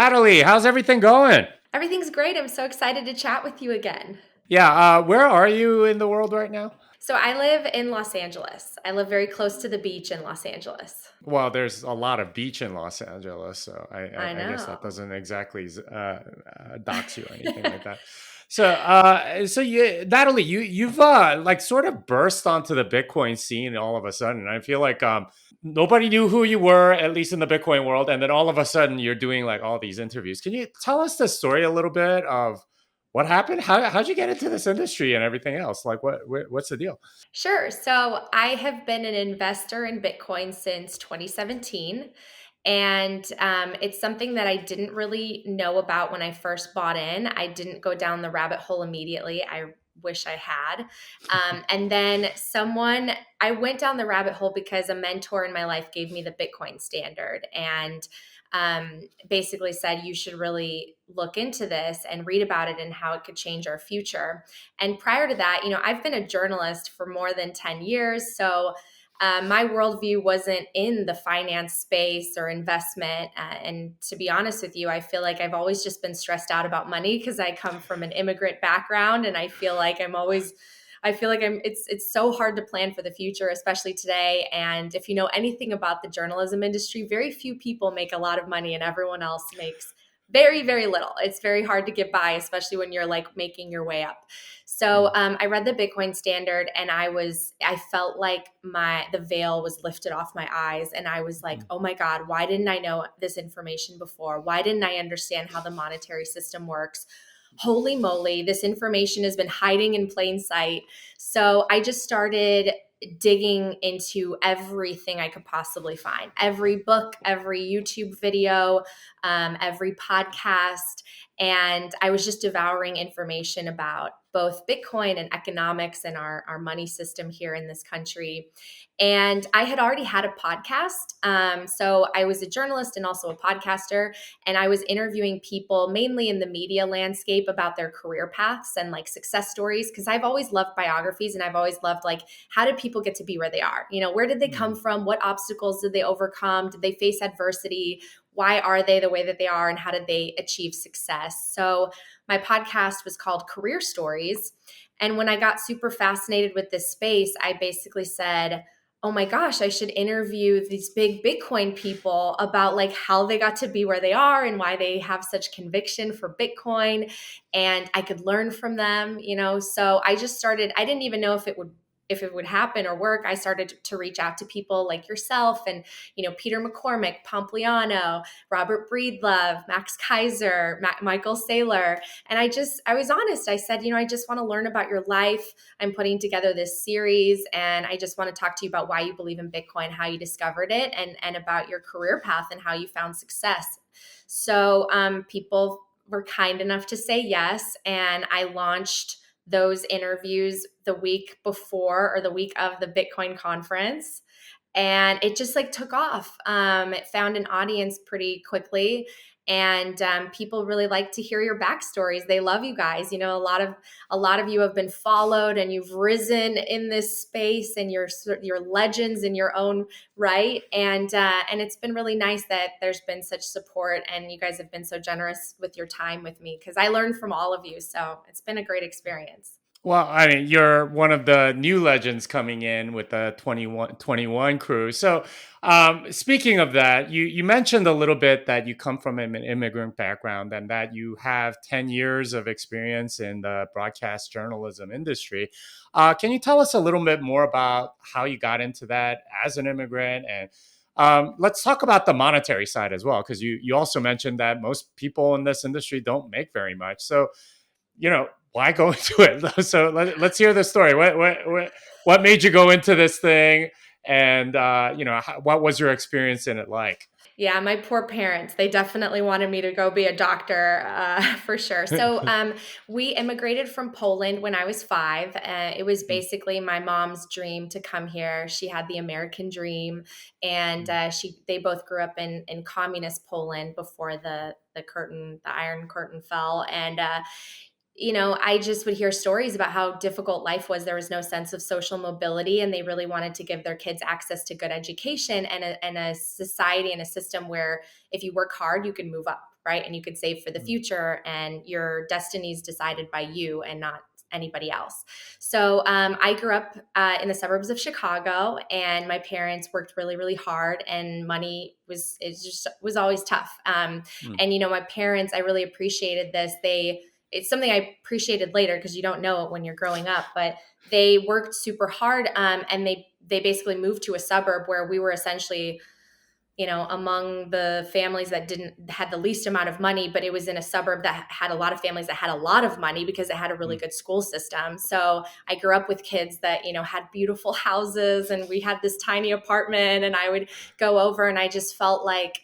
Natalie, how's everything going? Everything's great. I'm so excited to chat with you again. Yeah, where are you in the world right now? So, I live in Los Angeles. I live very close to the beach in Los Angeles. Well, there's a lot of beach in Los Angeles, so I I guess that know. doesn't exactly dox you or anything like that. So you, Natalie, you've like sort of burst onto the Bitcoin scene all of a sudden. I feel like nobody knew who you were, at least in the Bitcoin world, and then all of a sudden you're doing like all these interviews. Can you tell us the story a little bit of what happened? How'd you get into this industry and everything else? Like, what's the deal? Sure. So, I have been an investor in Bitcoin since 2017. And it's something that I didn't really know about when I first bought in. I didn't go down the rabbit hole immediately. I wish I had. And then I went down the rabbit hole because a mentor in my life gave me the Bitcoin standard and basically said, you should really look into this and read about it and how it could change our future. And prior to that, I've been a journalist for more than 10 years. So my worldview wasn't in the finance space or investment. And to be honest with you, I feel like I've always just been stressed out about money because I come from an immigrant background, and I feel like it's so hard to plan for the future, especially today. And if you know anything about the journalism industry, very few people make a lot of money and everyone else makes very, very little. It's very hard to get by, especially when you're like making your way up. So Mm, I read the Bitcoin standard, and I felt like the veil was lifted off my eyes, and I was like, mm, oh my God, why didn't I know this information before? Why didn't I understand how the monetary system works? Holy moly, this information has been hiding in plain sight. So I just started digging into everything I could possibly find, every book, every YouTube video, every podcast. And I was just devouring information about both Bitcoin and economics and our money system here in this country. And I had already had a podcast. So I was a journalist and also a podcaster. And I was interviewing people mainly in the media landscape about their career paths and like success stories. Cause I've always loved biographies, and I've always loved like, how did people get to be where they are? Where did they come mm. from? What obstacles did they overcome? Did they face adversity? Why are they the way that they are, and how did they achieve success? So my podcast was called Career Stories. And when I got super fascinated with this space, I basically said, oh my gosh, I should interview these big Bitcoin people about like how they got to be where they are and why they have such conviction for Bitcoin, and I could learn from them. So I just started, I didn't even know if it would happen or work. I started to reach out to people like yourself and, Peter McCormick, Pompliano, Robert Breedlove, Max Kaiser, Michael Saylor. And I was honest. I said, I just want to learn about your life. I'm putting together this series, and I just want to talk to you about why you believe in Bitcoin, how you discovered it, and about your career path and how you found success. So people were kind enough to say yes, and I launched those interviews the week before or the week of the Bitcoin conference, and it just like took off. It found an audience pretty quickly, and people really like to hear your backstories. They love you guys. A lot of you have been followed, and you've risen in this space, and you're legends in your own right. And it's been really nice that there's been such support, and you guys have been so generous with your time with me because I learned from all of you. So it's been a great experience. Well, I mean, you're one of the new legends coming in with the 21 crew. So, speaking of that, you mentioned a little bit that you come from an immigrant background and that you have 10 years of experience in the broadcast journalism industry. Can you tell us a little bit more about how you got into that as an immigrant? And let's talk about the monetary side as well, because you also mentioned that most people in this industry don't make very much. So, why go into it? So let's hear the story. What made you go into this thing? And, what was your experience in it like? Yeah, my poor parents. They definitely wanted me to go be a doctor, for sure. So we immigrated from Poland when I was 5. It was basically my mom's dream to come here. She had the American dream, and they both grew up in communist Poland before the Iron Curtain fell. And I just would hear stories about how difficult life was. There was no sense of social mobility, and they really wanted to give their kids access to good education and a society and a system where if you work hard, you can move up. right? And you could save for the mm, future, and your destiny is decided by you and not anybody else. So I grew up in the suburbs of Chicago, and my parents worked really, really hard, and money was it just was always tough. mm, And my parents, I really appreciated this. It's something I appreciated later because you don't know it when you're growing up, but they worked super hard, and they basically moved to a suburb where we were essentially among the families that didn't had the least amount of money, but it was in a suburb that had a lot of families that had a lot of money because it had a really mm, good school system. So I grew up with kids that, had beautiful houses, and we had this tiny apartment, and I would go over, and I just felt like,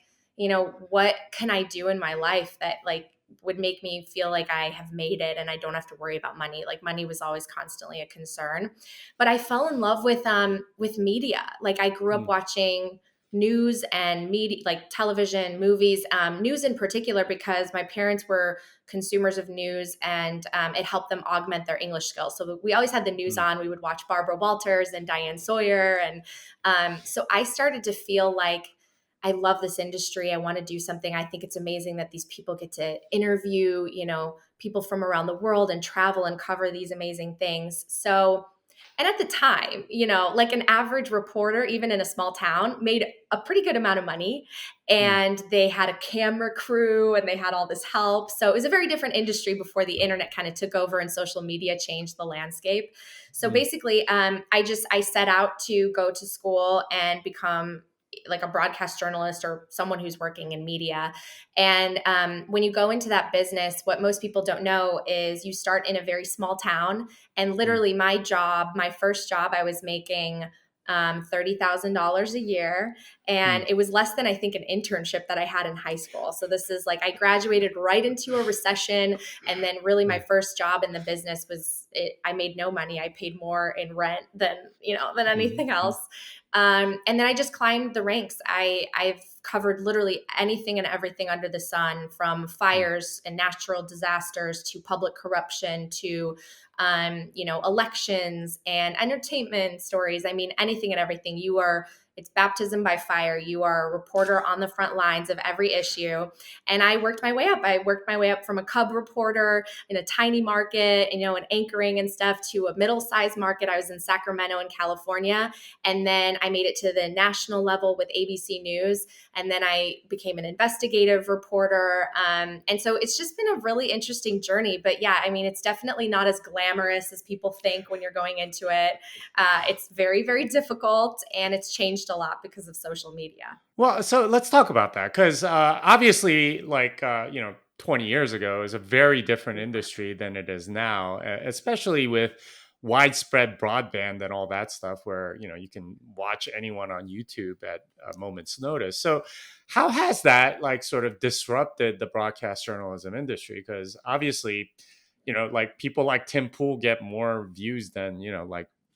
what can I do in my life that like would make me feel like I have made it and I don't have to worry about money. Like money was always constantly a concern. But I fell in love with media. Like I grew up mm, watching news and media, like television, movies, news in particular, because my parents were consumers of news, and it helped them augment their English skills. So we always had the news mm, on. We would watch Barbara Walters and Diane Sawyer. And so I started to feel like I love this industry. I want to do something. I think it's amazing that these people get to interview, people from around the world and travel and cover these amazing things. So, and at the time, like an average reporter, even in a small town, made a pretty good amount of money. mm, And they had a camera crew and they had all this help. So it was a very different industry before the internet kind of took over and social media changed the landscape. So mm, basically, I set out to go to school and become like a broadcast journalist or someone who's working in media. And when you go into that business, what most people don't know is you start in a very small town. And mm, literally, my first job, I was making $30,000 a year. And mm, it was less than, I think, an internship that I had in high school. So this is like I graduated right into a recession. And then really my mm, first job in the business I made no money. I paid more in rent than mm, anything mm, else. And then I just climbed the ranks. I've covered literally anything and everything under the sun, from mm, fires and natural disasters to public corruption to elections and entertainment stories. I mean, anything and everything. It's baptism by fire. You are a reporter on the front lines of every issue. And I worked my way up. I worked my way up from a cub reporter in a tiny market, and anchoring and stuff, to a middle-sized market. I was in Sacramento in California. And then I made it to the national level with ABC News. And then I became an investigative reporter. And so it's just been a really interesting journey. But yeah, I mean, it's definitely not as glamorous as people think when you're going into it. It's very, very difficult, and it's changed a lot because of social media. Well, so let's talk about that because obviously, 20 years ago is a very different industry than it is now, especially with widespread broadband and all that stuff, where you can watch anyone on YouTube at a moment's notice. So, how has that sort of disrupted the broadcast journalism industry? Because obviously, like people like Tim Pool get more views than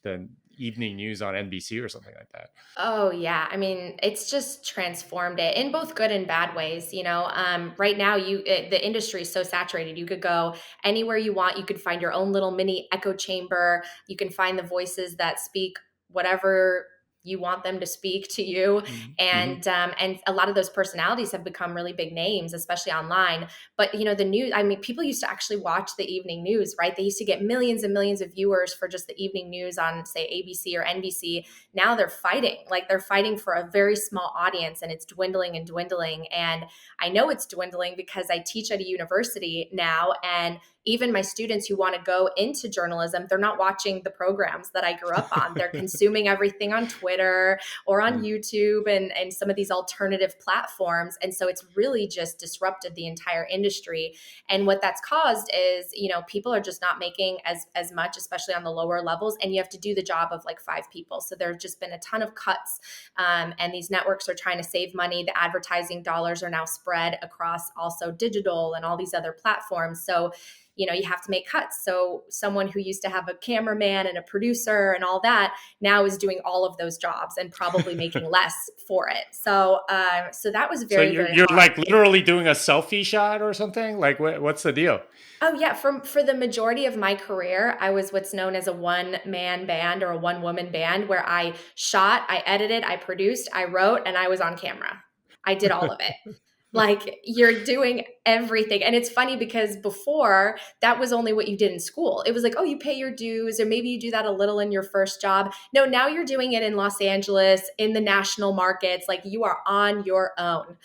than evening news on NBC or something like that. Oh yeah, I mean, it's just transformed it in both good and bad ways. Right now, the industry is so saturated. You could go anywhere you want. You could find your own little mini echo chamber. You can find the voices that speak whatever you want them to speak to you. Mm-hmm. And a lot of those personalities have become really big names, especially online. But the news, I mean, people used to actually watch the evening news, right? They used to get millions and millions of viewers for just the evening news on, say, ABC or NBC. Now they're fighting for a very small audience, and it's dwindling and dwindling. And I know it's dwindling because I teach at a university now, and even my students who want to go into journalism, they're not watching the programs that I grew up on. They're consuming everything on Twitter or on Mm. YouTube and some of these alternative platforms. And so it's really just disrupted the entire industry. And what that's caused is, people are just not making as much, especially on the lower levels. And you have to do the job of like 5 people. So there have just been a ton of cuts. And these networks are trying to save money. The advertising dollars are now spread across also digital and all these other platforms. So you have to make cuts. So someone who used to have a cameraman and a producer and all that now is doing all of those jobs and probably making less for it. So that was So very, you're very you're hard. like literally doing a selfie shot or something? Like what's the deal? Oh yeah, for the majority of my career, I was what's known as a one-man band or a one-woman band, where I shot, I edited, I produced, I wrote, and I was on camera. I did all of it. Like you're doing everything. And it's funny because before that was only what you did in school. It was like, oh, you pay your dues, or maybe you do that a little in your first job. No, now you're doing it in Los Angeles, in the national markets. Like you are on your own.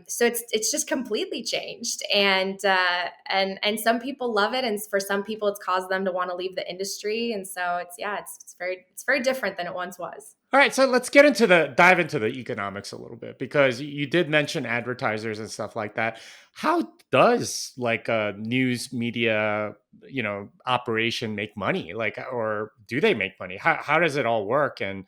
So it's just completely changed, and some people love it, and for some people, it's caused them to want to leave the industry. And so it's very different than it once was. All right, so let's dive into the economics a little bit because you did mention advertisers and stuff like that. How does like a news media, operation make money? Like, or do they make money? How does it all work? And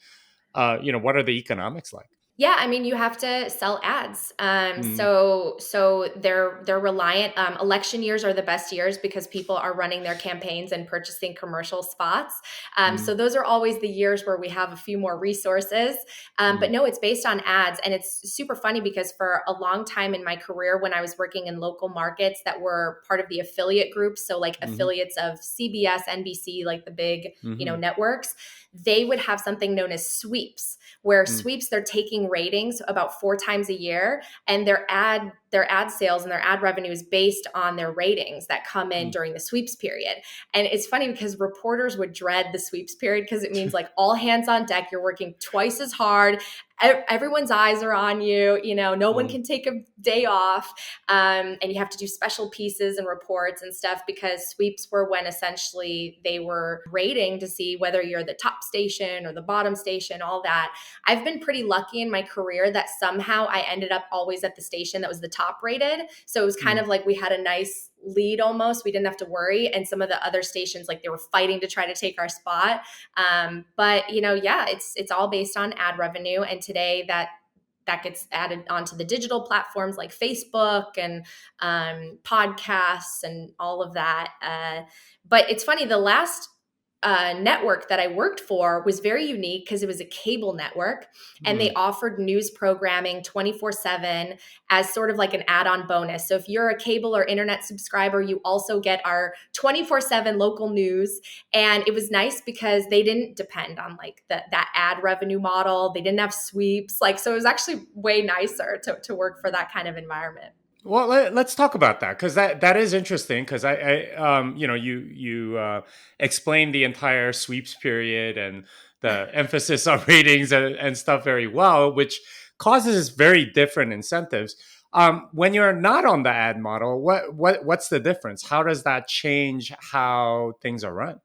what are the economics like? Yeah, I mean, you have to sell ads. Mm, So they're reliant. Election years are the best years because people are running their campaigns and purchasing commercial spots. So mm, those are always the years where we have a few more resources. But mm, no, it's based on ads, and it's super funny because for a long time in my career, when I was working in local markets that were part of the affiliate groups, so like mm, affiliates of CBS, NBC, like the big mm, networks, they would have something known as sweeps, where mm, sweeps, they're taking ratings about 4 times a year, and their ad sales and their ad revenue is based on their ratings that come in mm. during the sweeps period. And it's funny because reporters would dread the sweeps period because it means like all hands on deck, you're working twice as hard, everyone's eyes are on you, no one Mm, can take a day off, and you have to do special pieces and reports and stuff because sweeps were when essentially they were rating to see whether you're the top station or the bottom station, all that. I've been pretty lucky in my career that somehow I ended up always at the station that was the top rated. So it was kind mm. of like we had a nice lead almost. We didn't have to worry. And some of the other stations, like they were fighting to try to take our spot. But yeah, it's all based on ad revenue. And today that gets added onto the digital platforms like Facebook and podcasts and all of that. But it's funny, the last network that I worked for was very unique because it was a cable network, and they Mm, offered news programming 24/7 as sort of like an add-on bonus. So if you're a cable or internet subscriber, you also get our 24/7 local news. And it was nice because they didn't depend on like that ad revenue model. They didn't have sweeps. Like, so it was actually way nicer to work for that kind of environment. Well, let's talk about that because that is interesting because you explained the entire sweeps period and the emphasis on ratings and stuff very well, which causes very different incentives. When you're not on the ad model, what's the difference? How does that change how things are run?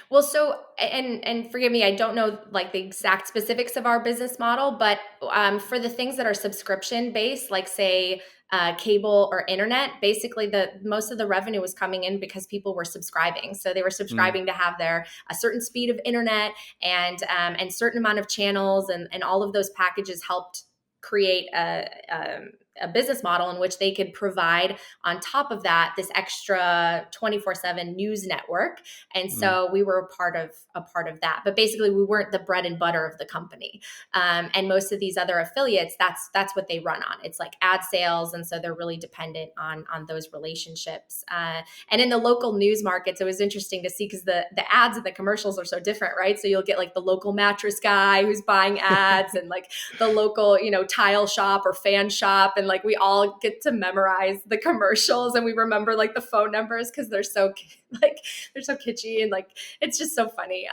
Well, so and forgive me, I don't know like the exact specifics of our business model, but for the things that are subscription based, like say cable or internet, basically the most of the revenue was coming in because people were subscribing. So they were Mm, subscribing to have their a certain speed of internet and certain amount of channels, and all of those packages helped create a business model in which they could provide on top of that this extra 24/7 news network. And mm, so we were a part of that, but basically we weren't the bread and butter of the company. And most of these other affiliates, that's what they run on. It's like ad sales, and so they're really dependent on those relationships. And in the local news markets, it was interesting to see because the ads and the commercials are so different, right? So you'll get like the local mattress guy who's buying ads, and like the local tile shop or fan shop, and like we all get to memorize the commercials, and we remember like the phone numbers because they're so like they're so kitschy, and like it's just so funny.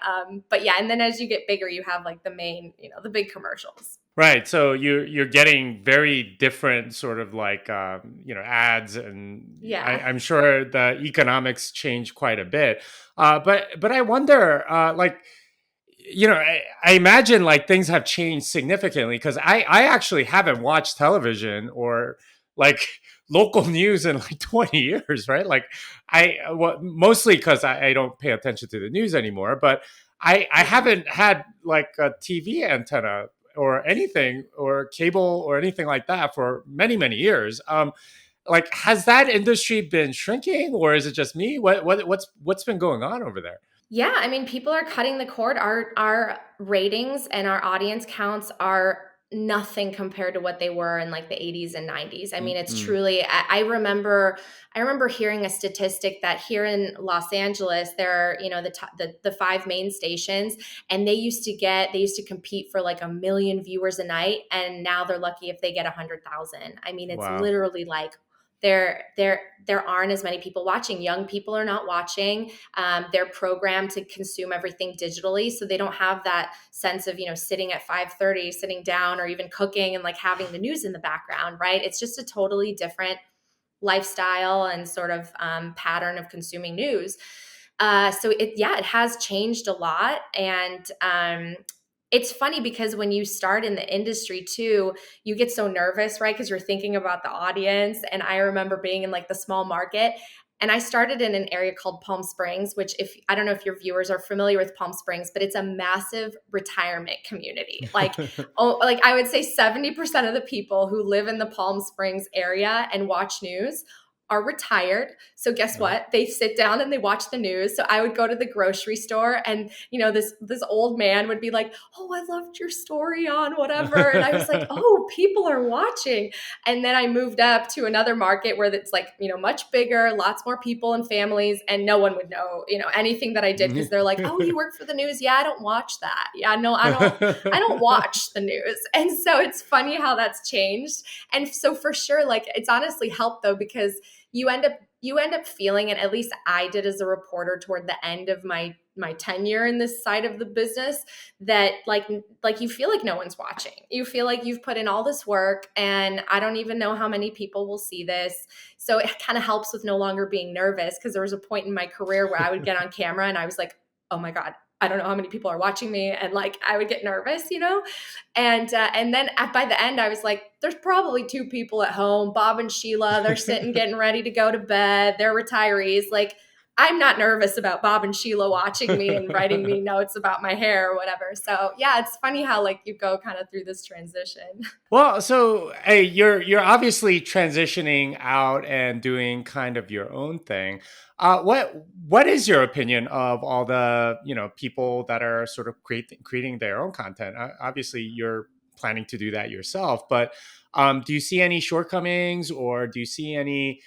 But yeah, and then as you get bigger, you have like the main, the big commercials. Right. So you're getting very different sort of like ads, and Yeah. I'm sure the economics change quite a bit. But I wonder, I imagine like things have changed significantly because I actually haven't watched television or like local news in like 20 years, right? Like mostly because I don't pay attention to the news anymore, but I Yeah. haven't had like a TV antenna or anything or cable or anything like that for many, many years. Like has that industry been shrinking or is it just me? What's been going on over there? Yeah, I mean, people are cutting the cord. Our ratings and our audience counts are nothing compared to what they were in like the 80s and 90s. I mean, it's Mm-mm. truly, I remember hearing a statistic that here in Los Angeles, there are, the five main stations, and they used to compete for like 1 million viewers a night. And now they're lucky if they get 100,000. I mean, it's Wow. literally like, there aren't as many people watching. Young people are not watching. They're programmed to consume everything digitally, so they don't have that sense of sitting at 5:30, sitting down, or even cooking and like having the news in the background. Right? It's just a totally different lifestyle and sort of pattern of consuming news. So it has changed a lot, and it's funny because when you start in the industry too, you get so nervous, right? Because you're thinking about the audience. And I remember being in like the small market. And I started in an area called Palm Springs, which, if I don't know if your viewers are familiar with Palm Springs, but it's a massive retirement community. Like, oh, like I would say 70% of the people who live in the Palm Springs area and watch news are retired. So guess Wow. what? They sit down and they watch the news. So I would go to the grocery store, and this old man would be like, "Oh, I loved your story on whatever." And I was like, "Oh, people are watching." And then I moved up to another market where it's like, much bigger, lots more people and families, and no one would know, anything that I did, because they're like, "Oh, you work for the news?" "Yeah, I don't watch that." "Yeah, no, I don't watch the news." And so it's funny how that's changed. And so for sure, like, it's honestly helped though, because you end up feeling, and at least I did as a reporter toward the end of my tenure in this side of the business, that like you feel like no one's watching. You feel like you've put in all this work, and I don't even know how many people will see this. So it kind of helps with no longer being nervous, because there was a point in my career where I would get on camera and I was like, "Oh my god, I don't know how many people are watching me," and like I would get nervous. And then by the end, I was like, "There's probably two people at home, Bob and Sheila. They're sitting, getting ready to go to bed. They're retirees. Like, I'm not nervous about Bob and Sheila watching me and writing me notes about my hair or whatever." So yeah, it's funny how like you go kind of through this transition. Well, so hey, you're obviously transitioning out and doing kind of your own thing. What is your opinion of all the people that are sort of creating their own content? Obviously, you're planning to do that yourself, but do you see any shortcomings, or do you see any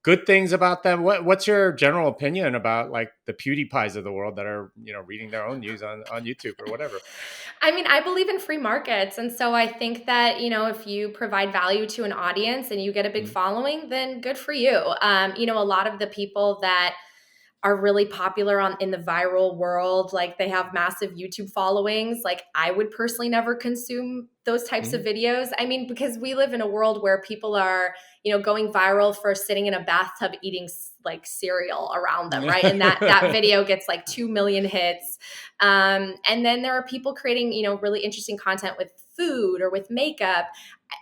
good things about them? What's your general opinion about like the PewDiePies of the world that are reading their own news on YouTube or whatever? I mean, I believe in free markets. And so I think that, if you provide value to an audience and you get a big following, then good for you. A lot of the people that are really popular in the viral world, like they have massive YouTube followings. Like, I would personally never consume those types of Mm-hmm. videos. I mean, because we live in a world where people are, going viral for sitting in a bathtub eating like cereal around them, right? And that video gets like 2 million hits. And then there are people creating, really interesting content with food or with makeup.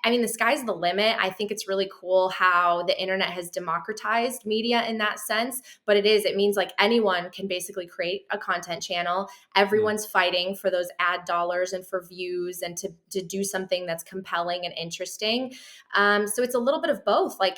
I mean, the sky's the limit. I think it's really cool how the internet has democratized media in that sense. But it means like anyone can basically create a content channel. Everyone's fighting for those ad dollars and for views, and to do something that's compelling and interesting. So it's a little bit of both. Like,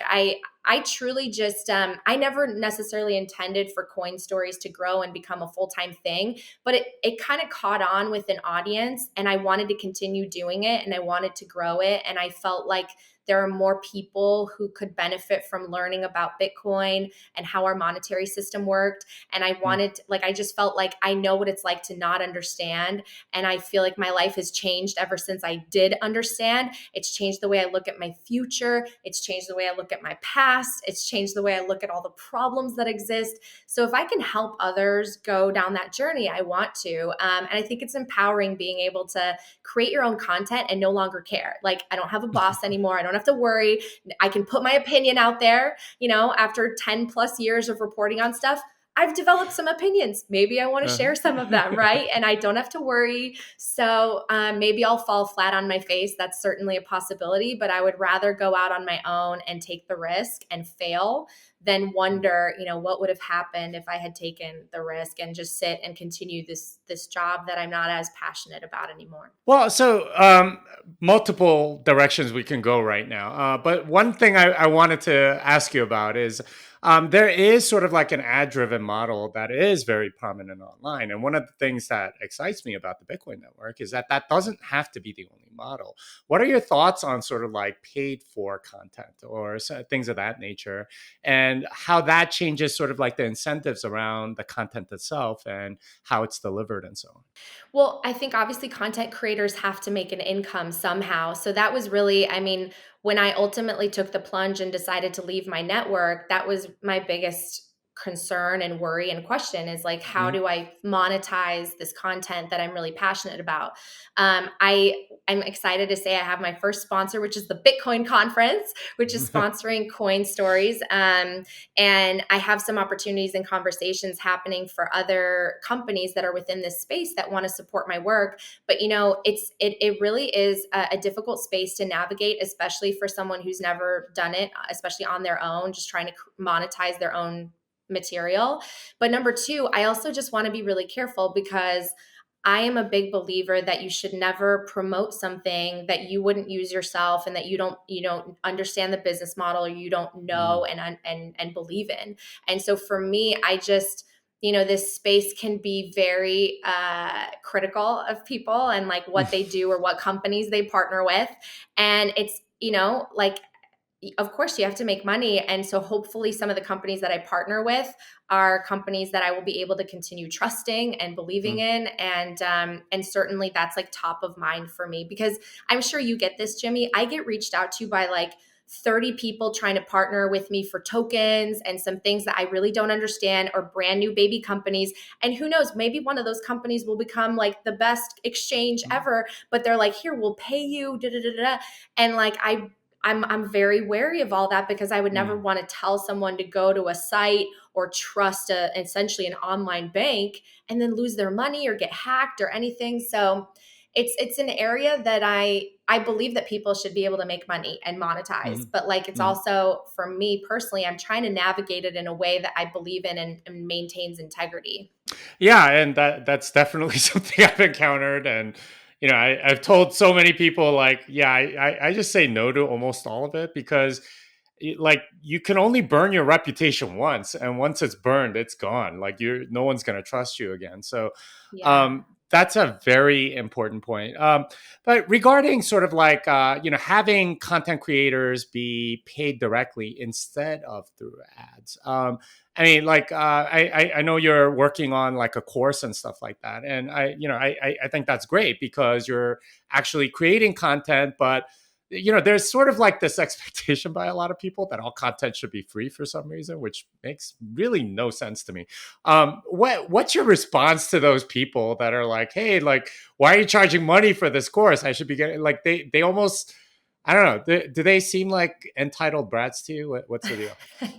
I truly just, I never necessarily intended for Coin Stories to grow and become a full-time thing, but it kind of caught on with an audience, and I wanted to continue doing it, and I wanted to grow it. And I felt like there are more people who could benefit from learning about Bitcoin and how our monetary system worked. And I just felt like I know what it's like to not understand. And I feel like my life has changed ever since I did understand. It's changed the way I look at my future. It's changed the way I look at my past. It's changed the way I look at all the problems that exist. So if I can help others go down that journey, I want to. And I think it's empowering being able to create your own content and no longer care. Like, I don't have a boss anymore. I don't have to worry. I can put my opinion out there. After 10 plus years of reporting on stuff, I've developed some opinions. Maybe I want to share some of them, right? And I don't have to worry. So maybe I'll fall flat on my face. That's certainly a possibility, but I would rather go out on my own and take the risk and fail than wonder, what would have happened if I had taken the risk and just sit and continue this job that I'm not as passionate about anymore. Well, so multiple directions we can go right now. But one thing I wanted to ask you about is there is sort of like an ad driven model that is very prominent online. And one of the things that excites me about the Bitcoin network is that that doesn't have to be the only model. What are your thoughts on sort of like paid for content or things of that nature, and how that changes sort of like the incentives around the content itself and how it's delivered and so on? Well, I think obviously content creators have to make an income somehow. So that was really, I mean, when I ultimately took the plunge and decided to leave my network, that was my biggest concern and worry and question is like, how Mm-hmm. do I monetize this content that I'm really passionate about? I'm excited to say I have my first sponsor, which is the Bitcoin conference, which is sponsoring coin stories. And I have some opportunities and conversations happening for other companies that are within this space that want to support my work. But it really is a difficult space to navigate, especially for someone who's never done it, especially on their own, just trying to monetize their own material. But number two, I also just want to be really careful because I am a big believer that you should never promote something that you wouldn't use yourself and that you don't understand the business model or you don't know and believe in. And so for me, I just this space can be very critical of people and like what they do or what companies they partner with. And it's like of course you have to make money, and so hopefully some of the companies that I partner with are companies that I will be able to continue trusting and believing in, and certainly that's like top of mind for me because I'm sure you get this, Jimmy. I get reached out to by like 30 people trying to partner with me for tokens and some things that I really don't understand, or brand new baby companies. And who knows, maybe one of those companies will become like the best exchange ever, but they're like, here, we'll pay you, da da da da. And like I'm very wary of all that because I would never want to tell someone to go to a site or trust essentially an online bank and then lose their money or get hacked or anything. So it's an area that I believe that people should be able to make money and monetize. But like it's Mm-hmm. also for me personally, I'm trying to navigate it in a way that I believe in and maintains integrity. Yeah, and that's definitely something I've encountered, and I've told so many people like, yeah, I just say no to almost all of it because like you can only burn your reputation once, and once it's burned, it's gone. Like no one's gonna trust you again. So Yeah. that's a very important point. But regarding sort of like having content creators be paid directly instead of through ads. I mean, like I know you're working on like a course and stuff like that, and I think that's great because you're actually creating content, but there's sort of like this expectation by a lot of people that all content should be free for some reason, which makes really no sense to me. What's your response to those people that are like, hey, like, why are you charging money for this course? I should be getting like they almost, I don't know, do they seem like entitled brats to you? What's the deal?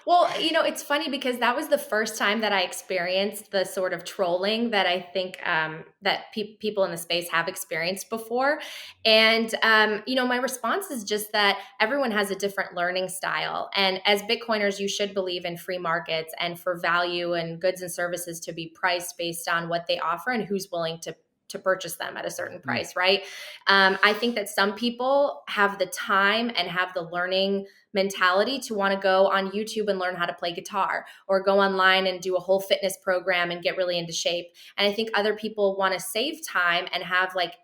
Well, it's funny because that was the first time that I experienced the sort of trolling that I think that people in the space have experienced before. And, my response is just that everyone has a different learning style. And as Bitcoiners, you should believe in free markets and for value and goods and services to be priced based on what they offer and who's willing to purchase them at a certain Mm, price, right? I think that some people have the time and have the learning mentality to want to go on YouTube and learn how to play guitar or go online and do a whole fitness program and get really into shape. And I think other people want to save time and have like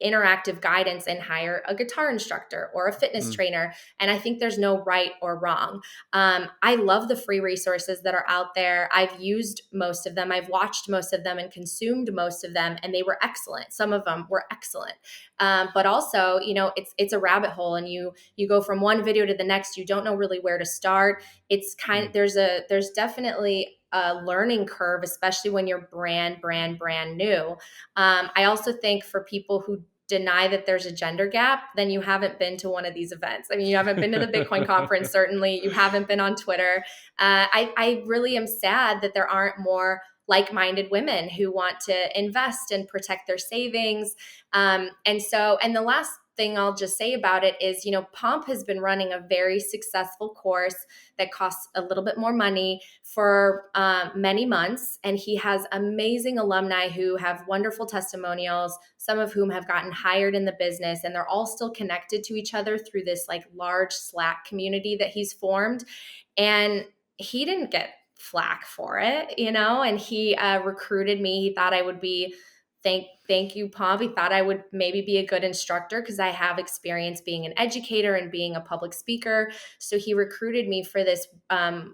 interactive guidance and hire a guitar instructor or a fitness mm, trainer. And I think there's no right or wrong. I love the free resources that are out there. I've used most of them. I've watched most of them and consumed most of them, and they were excellent. Some of them were excellent. But also, it's a rabbit hole, and you go from one video to the next. You don't know really where to start. It's kind mm, of there's definitely a learning curve, especially when you're brand new. I also think for people who deny that there's a gender gap, then you haven't been to one of these events. I mean, you haven't been to the Bitcoin conference, certainly. You haven't been on Twitter. I really am sad that there aren't more like-minded women who want to invest and protect their savings. And the last thing I'll just say about it is, Pomp has been running a very successful course that costs a little bit more money for many months. And he has amazing alumni who have wonderful testimonials, some of whom have gotten hired in the business, and they're all still connected to each other through this like large Slack community that he's formed. And he didn't get flack for it, and he recruited me. He thought I would be Thank you, Pomp. He thought I would maybe be a good instructor because I have experience being an educator and being a public speaker. So he recruited me for this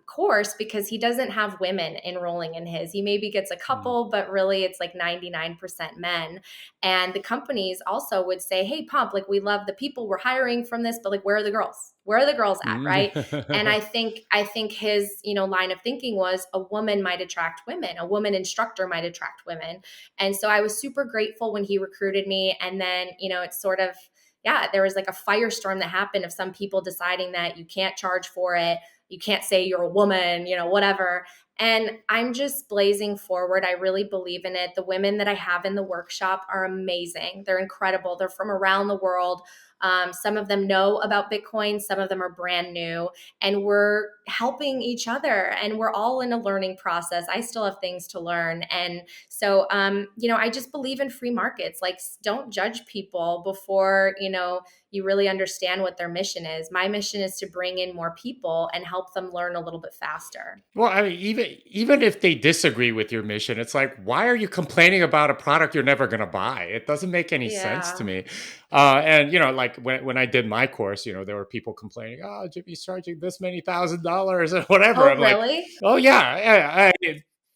course because he doesn't have women enrolling in his. He maybe gets a Mm. couple, but really it's like 99% men. And the companies also would say, hey, Pomp, like we love the people we're hiring from this, but like where are the girls? Where are the girls at, right? And Mm. I think his, line of thinking was a woman might attract women, a woman instructor might attract women. And so I was super grateful when he recruited me. And then, it's sort of, yeah, there was like a firestorm that happened of some people deciding that you can't charge for it. You can't say you're a woman, whatever. And I'm just blazing forward. I really believe in it. The women that I have in the workshop are amazing. They're incredible. They're from around the world. Some of them know about Bitcoin, some of them are brand new, and we're helping each other and we're all in a learning process. I still have things to learn. And so, I just believe in free markets. Like, don't judge people before, you really understand what their mission is. My mission is to bring in more people and help them learn a little bit faster. Well, I mean, even if they disagree with your mission, it's like, why are you complaining about a product you're never going to buy? It doesn't make any sense to Yeah. me. And like when I did my course, there were people complaining, "Oh, Jimmy's charging this many $1,000s or whatever." Oh, I'm like, really? "Oh yeah,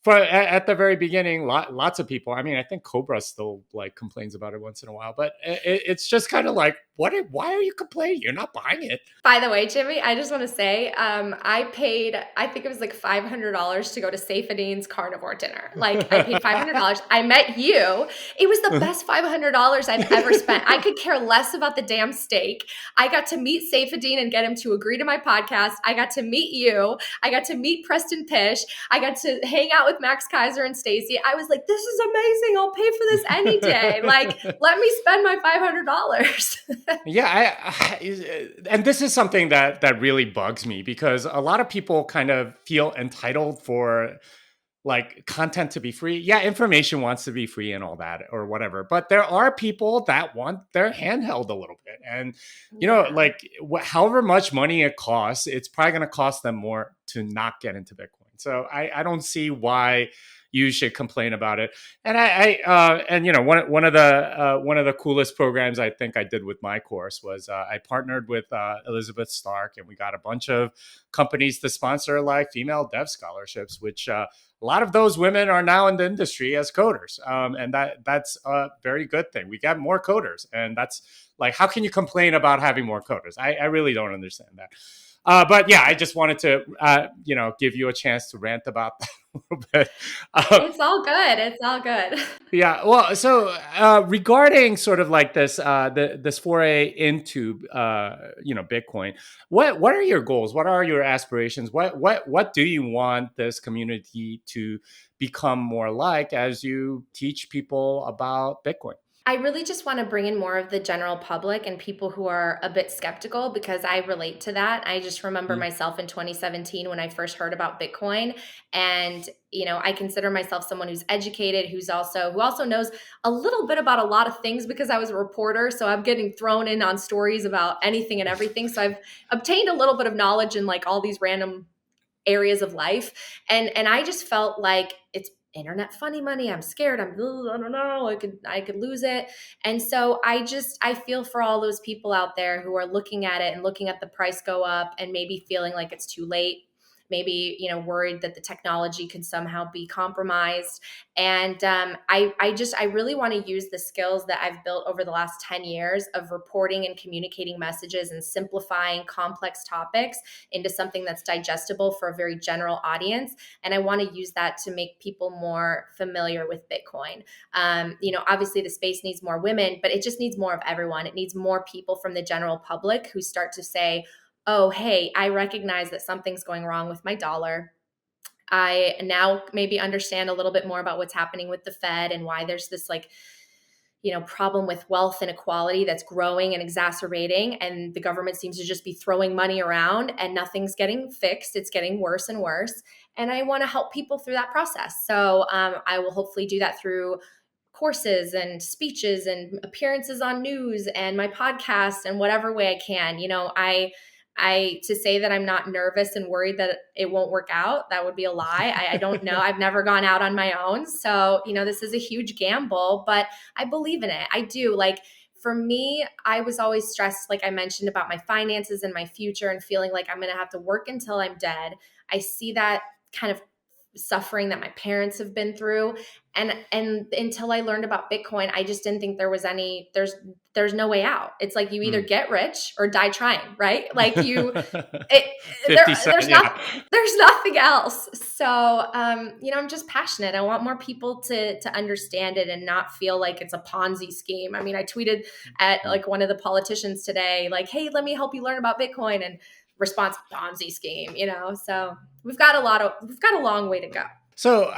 for at the very beginning, lots of people. I mean, I think Cobra still like complains about it once in a while, but it's just kind of like, why are you complaining? You're not buying it." By the way, Jimmy, I just want to say, I paid, I think it was like $500 to go to Safadine's carnivore dinner. Like, I paid $500. I met you. It was the best $500 I've ever spent. I could care less about the damn steak. I got to meet Safadine and get him to agree to my podcast. I got to meet you. I got to meet Preston Pish. I got to hang out with Max Kaiser and Stacy. I was like, this is amazing. I'll pay for this any day. Like, let me spend my $500. Yeah, and this is something that really bugs me because a lot of people kind of feel entitled for like content to be free. Yeah, information wants to be free and all that or whatever, but there are people that want their handheld a little bit, and Yeah. like however much money it costs, it's probably going to cost them more to not get into Bitcoin. So I don't see why you should complain about it. And and one of the coolest programs I think I did with my course was I partnered with Elizabeth Stark, and we got a bunch of companies to sponsor like female dev scholarships, which a lot of those women are now in the industry as coders, and that's a very good thing. We got more coders, and that's like, how can you complain about having more coders? I really don't understand that. But yeah, I just wanted to give you a chance to rant about that a little bit. Uh, It's all good. It's all good. yeah, well, so regarding sort of like this foray into Bitcoin, what are your goals? What are your aspirations? What do you want this community to become more like as you teach people about Bitcoin? I really just want to bring in more of the general public and people who are a bit skeptical because I relate to that. I just remember Mm. myself in 2017 when I first heard about Bitcoin, and I consider myself someone who's educated, who also knows a little bit about a lot of things because I was a reporter, so I'm getting thrown in on stories about anything and everything. So I've obtained a little bit of knowledge in like all these random areas of life, and I just felt like it's internet funny money. I'm scared. I don't know, I could lose it. And so I feel for all those people out there who are looking at it and looking at the price go up and maybe feeling like it's too late, maybe worried that the technology could somehow be compromised. And I really want to use the skills that I've built over the last 10 years of reporting and communicating messages and simplifying complex topics into something that's digestible for a very general audience. And I want to use that to make people more familiar with Bitcoin. Obviously the space needs more women, but it just needs more of everyone. It needs more people from the general public who start to say, oh, hey, I recognize that something's going wrong with my dollar. I now maybe understand a little bit more about what's happening with the Fed and why there's this problem with wealth inequality that's growing and exacerbating. And the government seems to just be throwing money around and nothing's getting fixed. It's getting worse and worse. And I want to help people through that process. So I will hopefully do that through courses and speeches and appearances on news and my podcast and whatever way I can. I to say that I'm not nervous and worried that it won't work out, that would be a lie. I don't know. I've never gone out on my own. So, this is a huge gamble, but I believe in it. I do. Like for me, I was always stressed, like I mentioned, about my finances and my future and feeling like I'm going to have to work until I'm dead. I see that kind of suffering that my parents have been through, and until I learned about Bitcoin, I just didn't think there's no way out. It's like you either Mm. get rich or die trying, right? Like it, there 50 cent, there's not yeah. there's nothing else. So I'm just passionate. I want more people to understand it and not feel like it's a Ponzi scheme. I mean, I tweeted at Mm. like one of the politicians today, like, hey, let me help you learn about Bitcoin, and response, Ponzi scheme. So we've got a long way to go. So,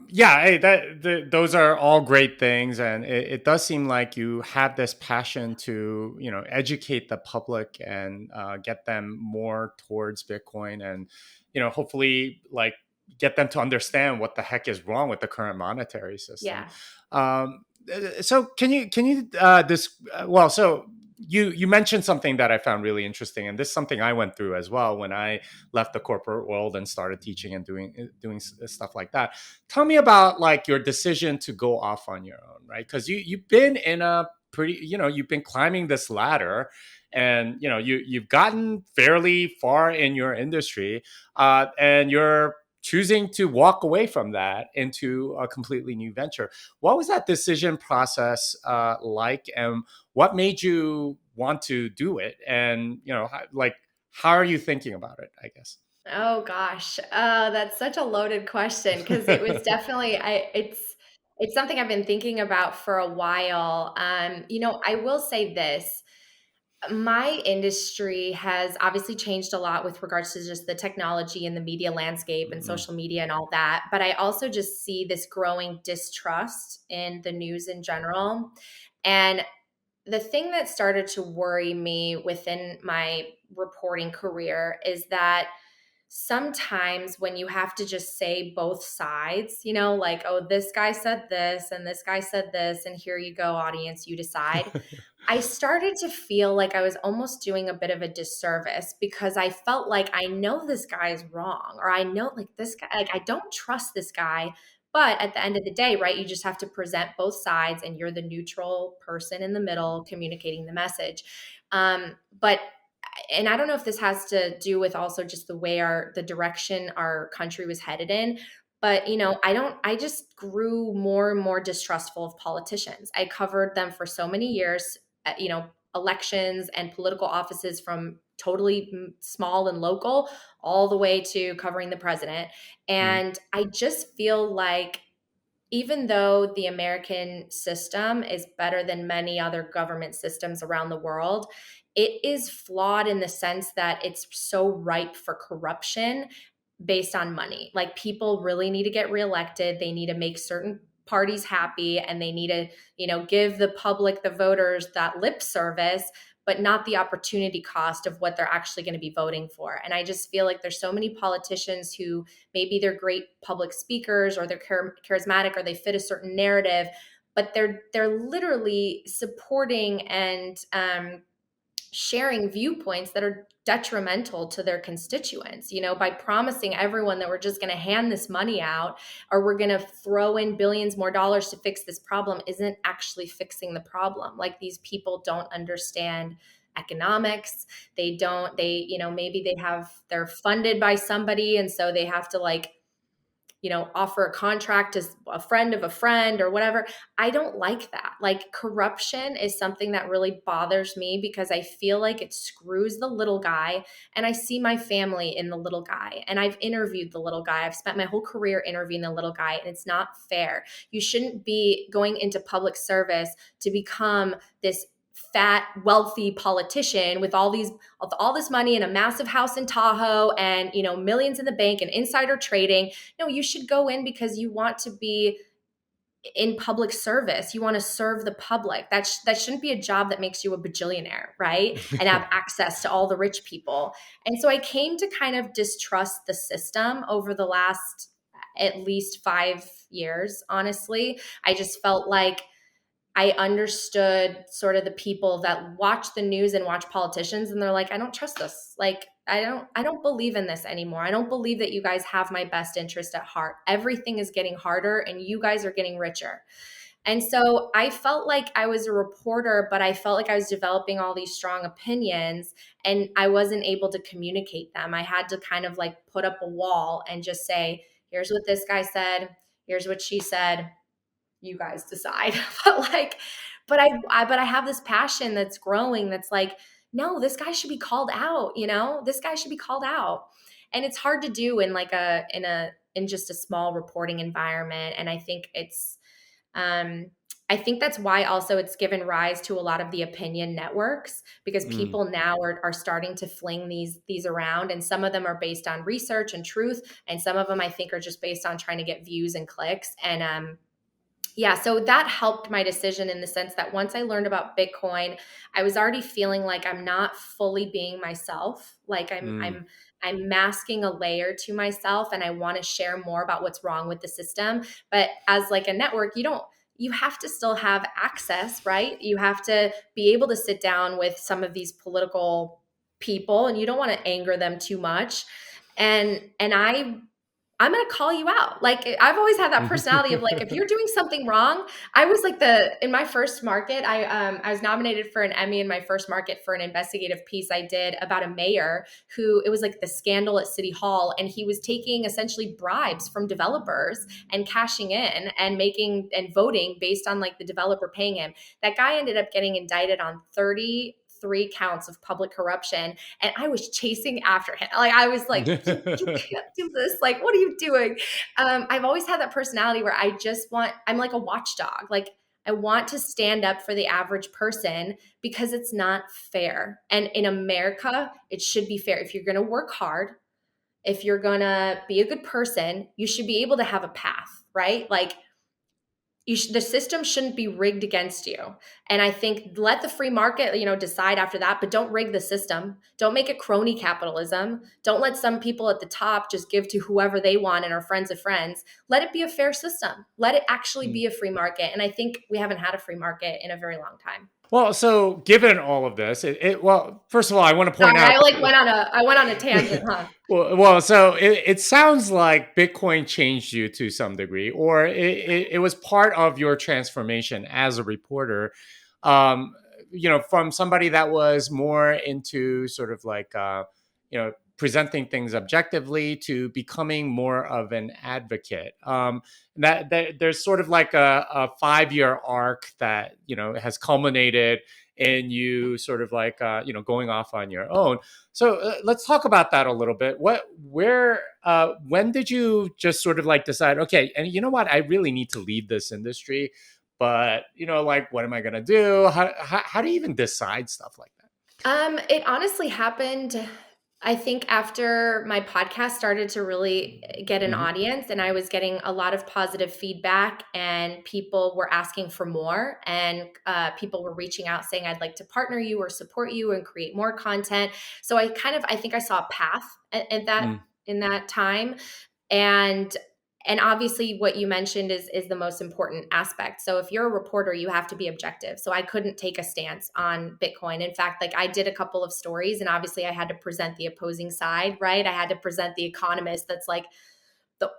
yeah, hey, those are all great things, and it does seem like you have this passion to, educate the public and get them more towards Bitcoin, and hopefully, like, get them to understand what the heck is wrong with the current monetary system. Yeah. So, can you this well, so you mentioned something that I found really interesting, and this is something I went through as well when I left the corporate world and started teaching and doing stuff like that. Tell me about like your decision to go off on your own, right? Because you've been in a pretty, you've been climbing this ladder, and you've gotten fairly far in your industry, and you're choosing to walk away from that into a completely new venture. What was that decision process like, and what made you want to do it? And like, how are you thinking about it, I guess? Oh gosh, that's such a loaded question because it was definitely it's something I've been thinking about for a while. I will say this. My industry has obviously changed a lot with regards to just the technology and the media landscape and Mhm. social media and all that. But I also just see this growing distrust in the news in general. And the thing that started to worry me within my reporting career is that sometimes when you have to just say both sides, like, oh, this guy said this and this guy said this, and here you go, audience, you decide. I started to feel like I was almost doing a bit of a disservice because I felt like I know this guy is wrong, or I know like this guy, like I don't trust this guy. But at the end of the day, right, you just have to present both sides and you're the neutral person in the middle communicating the message. But and I don't know if this has to do with also just the way the direction our country was headed in, but I just grew more and more distrustful of politicians. I covered them for so many years, elections and political offices from totally small and local all the way to covering the president. Mm. And I just feel like even though the American system is better than many other government systems around the world, it is flawed in the sense that it's so ripe for corruption based on money. Like people really need to get reelected. They need to make certain parties happy and they need to, give the public, the voters that lip service, but not the opportunity cost of what they're actually going to be voting for. And I just feel like there's so many politicians who maybe they're great public speakers or they're charismatic or they fit a certain narrative, but they're literally supporting and sharing viewpoints that are detrimental to their constituents, by promising everyone that we're just going to hand this money out or we're going to throw in billions more dollars to fix this problem isn't actually fixing the problem. Like these people don't understand economics. Maybe they're funded by somebody and so they have to like offer a contract to a friend of a friend or whatever. I don't like that. Like corruption is something that really bothers me because I feel like it screws the little guy. And I see my family in the little guy. And I've interviewed the little guy. I've spent my whole career interviewing the little guy, and it's not fair. You shouldn't be going into public service to become this fat, wealthy politician with all this money and a massive house in Tahoe and millions in the bank and insider trading. No, you should go in because you want to be in public service. You want to serve the public. That shouldn't be a job that makes you a bajillionaire, right? And have access to all the rich people. And so I came to kind of distrust the system over the last at least 5 years, honestly. I just felt like I understood sort of the people that watch the news and watch politicians, and they're like, I don't trust this. Like, I don't believe in this anymore. I don't believe that you guys have my best interest at heart. Everything is getting harder and you guys are getting richer. And so I felt like I was a reporter, but I felt like I was developing all these strong opinions and I wasn't able to communicate them. I had to kind of like put up a wall and just say, here's what this guy said, here's what she said, you guys decide. but like, but I have this passion that's growing that's like, no, this guy should be called out, this guy should be called out. And it's hard to do in like in just a small reporting environment. And um, I think that's why also it's given rise to a lot of the opinion networks because Mm. people now are starting to fling these around, and some of them are based on research and truth, and some of them I think are just based on trying to get views and clicks. And yeah, so that helped my decision in the sense that once I learned about Bitcoin, I was already feeling like I'm not fully being myself. Like Mm. I'm masking a layer to myself and I want to share more about what's wrong with the system. But as like a network, you have to still have access, right? You have to be able to sit down with some of these political people and you don't want to anger them too much. And I'm going to call you out. Like I've always had that personality of like, if you're doing something wrong, I was like in my first market, I was nominated for an Emmy in my first market for an investigative piece I did about a mayor who, it was like the scandal at City Hall. And he was taking essentially bribes from developers and cashing in and making and voting based on like the developer paying him. That guy ended up getting indicted on 33 counts of public corruption, and I was chasing after him. Like I was like, you can't do this. Like, what are you doing? I've always had that personality where I'm like a watchdog. Like I want to stand up for the average person because it's not fair. And in America, it should be fair. If you're going to work hard, if you're going to be a good person, you should be able to have a path, right? Like the system shouldn't be rigged against you. And I think let the free market, decide after that, but don't rig the system. Don't make it crony capitalism. Don't let some people at the top just give to whoever they want and are friends of friends. Let it be a fair system. Let it actually be a free market. And I think we haven't had a free market in a very long time. Well, so given all of this, well, first of all, I want to point Sorry, out. I went on a tangent, huh? Well, so it sounds like Bitcoin changed you to some degree, or it was part of your transformation as a reporter. Um, from somebody that was more into sort of like, presenting things objectively to becoming more of an advocate. That there's sort of like a 5 year arc that has culminated in you sort of like going off on your own. So let's talk about that a little bit. When did you just sort of like decide, okay, and you know what, I really need to leave this industry, but like, what am I going to do? How do you even decide stuff like that? It honestly happened, I think, after my podcast started to really get an Hmm. audience and I was getting a lot of positive feedback and people were asking for more and people were reaching out saying, I'd like to partner you or support you and create more content. So I think I saw a path at that Mm. in that time. And and obviously what you mentioned is the most important aspect. So if you're a reporter, you have to be objective. So I couldn't take a stance on Bitcoin. In fact, like I did a couple of stories and obviously I had to present the opposing side, right? I had to present the economist that's like the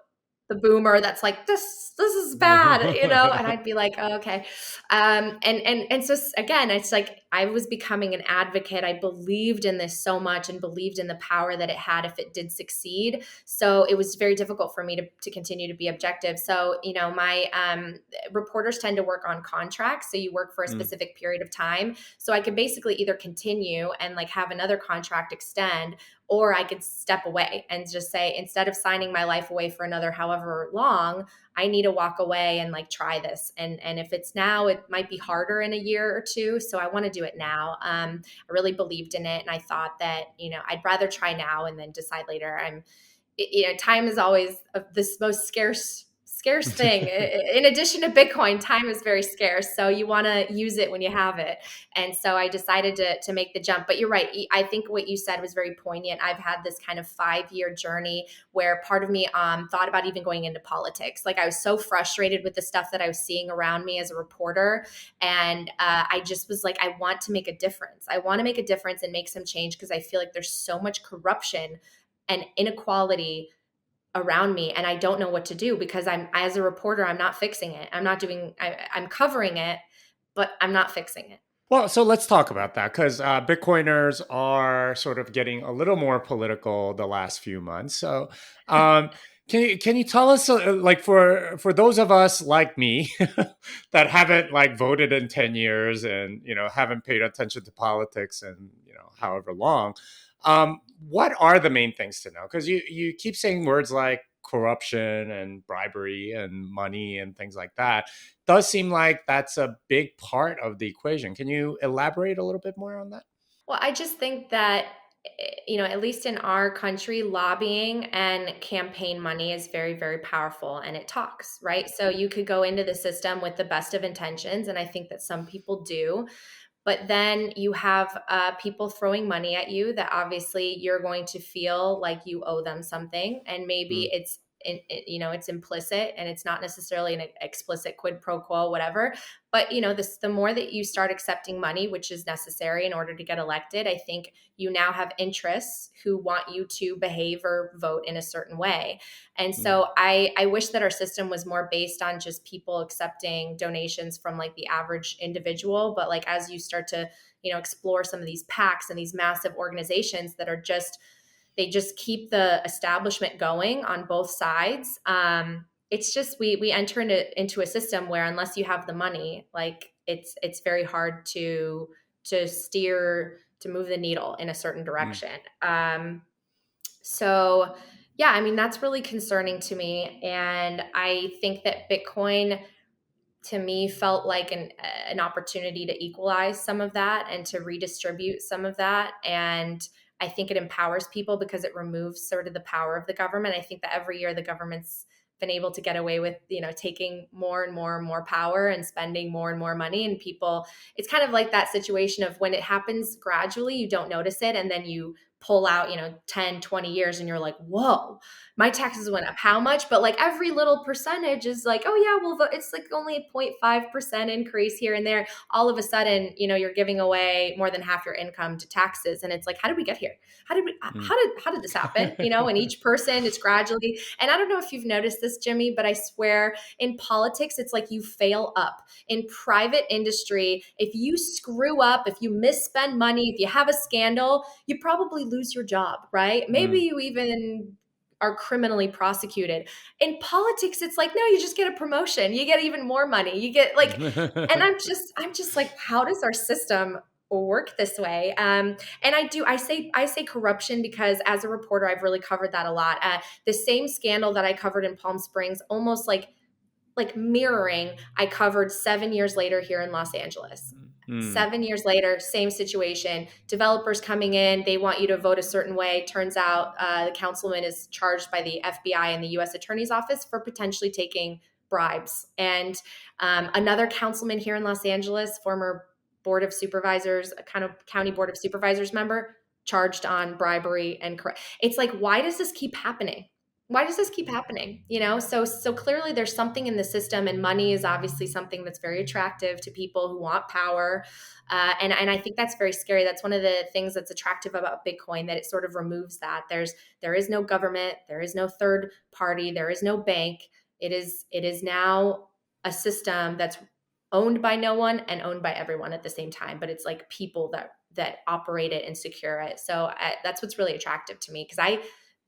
the boomer that's like this is bad, and I'd be like, oh, okay. And so again, it's like I was becoming an advocate. I believed in this so much and believed in the power that it had if it did succeed. So it was very difficult for me to continue to be objective. So my reporters tend to work on contracts, so you work for a Mm. specific period of time. So I could basically either continue and like have another contract extend, or I could step away and just say, instead of signing my life away for another however long, I need to walk away and like try this. And if it's now, it might be harder in a year or two. So I want to do it now. I really believed in it. And I thought that, I'd rather try now and then decide later. Time is always this most scarce thing. In addition to Bitcoin, time is very scarce. So you want to use it when you have it. And so I decided to make the jump. But you're right. I think what you said was very poignant. I've had this kind of 5-year journey where part of me thought about even going into politics. Like I was so frustrated with the stuff that I was seeing around me as a reporter. And I just was like, I want to make a difference. I want to make a difference and make some change because I feel like there's so much corruption and inequality around me, and I don't know what to do because I'm, as a reporter, I'm not fixing it. I'm covering it, but I'm not fixing it. Well, so let's talk about that because Bitcoiners are sort of getting a little more political the last few months. So, um, can you tell us, like, for those of us like me that haven't like voted in 10 years and haven't paid attention to politics in however long, what are the main things to know? Because you keep saying words like corruption and bribery and money and things like that does seem like that's a big part of the equation. Can you elaborate a little bit more on that? Well, I just think that, at least in our country, lobbying and campaign money is very, very powerful and it talks, right? So you could go into the system with the best of intentions, and I think that some people do. But then you have people throwing money at you that obviously you're going to feel like you owe them something, and maybe Mm, it's implicit and it's not necessarily an explicit quid pro quo, whatever. But the more that you start accepting money, which is necessary in order to get elected, I think you now have interests who want you to behave or vote in a certain way. And mm, so I wish that our system was more based on just people accepting donations from like the average individual. But like as you start to, explore some of these PACs and these massive organizations that are just, they just keep the establishment going on both sides. It's just we enter into a system where unless you have the money, like it's very hard to move the needle in a certain mm, direction. So yeah, I mean that's really concerning to me, and I think that Bitcoin to me felt like an opportunity to equalize some of that and to redistribute some of that. And I think it empowers people because it removes sort of the power of the government. I think that every year the government's been able to get away with, taking more and more and more power and spending more and more money. And people, it's kind of like that situation of when it happens gradually, you don't notice it. And then you pull out, 10, 20 years and you're like, whoa, my taxes went up how much? But like every little percentage is like, oh yeah, well, it's like only a 0.5% increase here and there. All of a sudden, you're giving away more than half your income to taxes. And it's like, how did we get here? mm. How did this happen? And each person is gradually, and I don't know if you've noticed this, Jimmy, but I swear in politics, it's like you fail up. In private industry, if you screw up, if you misspend money, if you have a scandal, you probably lose your job, right? Maybe Mm. you even are criminally prosecuted. In politics, it's like, no, you just get a promotion. You get even more money. You get like, and I'm just like, how does our system work this way? And I say corruption because as a reporter, I've really covered that a lot. The same scandal that I covered in Palm Springs, almost like mirroring, I covered 7 years later here in Los Angeles. Mm. 7 years later, same situation. Developers coming in, they want you to vote a certain way. Turns out the councilman is charged by the FBI and the U.S. Attorney's Office for potentially taking bribes. And another councilman here in Los Angeles, former board of supervisors, a kind of county board of supervisors member, charged on bribery and it's like, why does this keep happening? Why does this keep happening? So clearly there's something in the system, and money is obviously something that's very attractive to people who want power. And I think that's very scary. That's one of the things that's attractive about Bitcoin, that it sort of removes that. There is no government, there is no third party, there is no bank. It is now a system that's owned by no one and owned by everyone at the same time. But it's like people that operate it and secure it. So that's what's really attractive to me, because